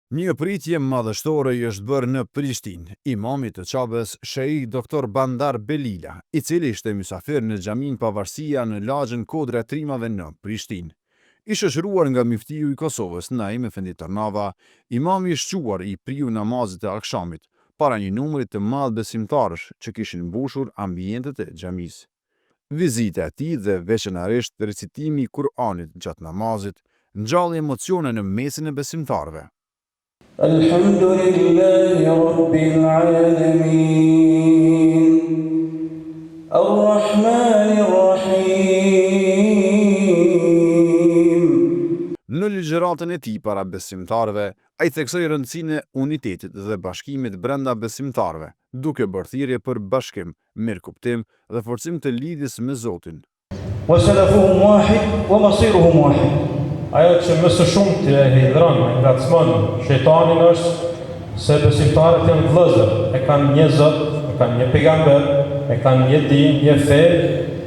Një pritje madhështore i është bërë në Prishtinë, imami të Çabës, Sheikh Dr. Bandar Belila, i cili ishte mysafir në xhamin Pavarësia në lagjën Kodra e Trimave në Prishtinë. I shoqëruar nga muftiu i Kosovës, Naim Efendi Tornava, imami i shquar i priu namazit të akşamit, para një numri të madh besimtarësh që kishin mbushur ambientet e xhamisë. Vizita e tij dhe veçanërisht recitimi i Kur'anit gjatë namazit ngjalli emocione në mesin e besimtarëve. Alhamdulillahi Rabbil Alamin Ar-Rahmanir Rahim. Në ligjëratën e tij para besimtarëve, ai theksoi rëndësinë e unitetit dhe bashkimit brenda besimtarëve, duke bërë thirrje për bashkim, mirëkuptim dhe forcim të lidhjes me Zotin. Wa salafuhum wahid wa masiruhum wahid. Ajo që më së shumti e hidhron, e ngacmon shejtanin është se besimtarët janë vëllezër, e kanë një Zot, e kanë një pejgamber, e kanë një din, një fe,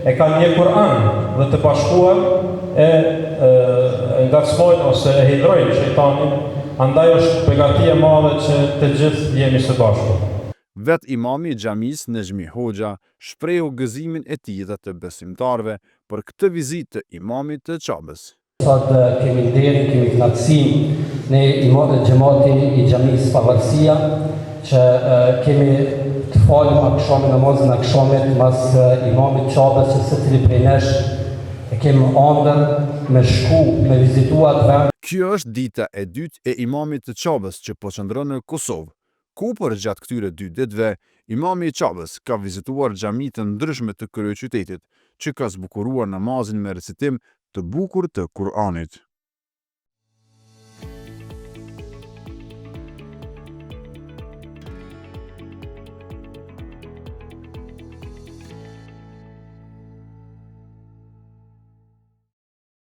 e kanë një Kur'an, dhe të bashkuar e ngacmojnë ose e hidhrojnë shejtanin, andaj është begati e madhe që të gjithë jemi së bashku. Vet imami i xhamisë Nexhmi Hoxha shprehu gëzimin e tij dhe të besimtarëve për këtë vizitë të imamit të Çabës. Sot kemi nderin, kemi knatësin në xhamati i xhamisë Pavarësia, që kemi të falim akşamit, namazin akşamit mas imamit Çabës, që secili prej nesh e kemi ëndër me shku, me vizituar vend. Kjo është dita e dytë e imamit të Çabës që po qëndron në Kosovë, ku përgjatë këtyre 2 ditëve, imami i Çabës ka vizituar xhami të ndryshme të kryeqytetit, që ka zbukuruar namazin me recitim të bukur të Kur'anit.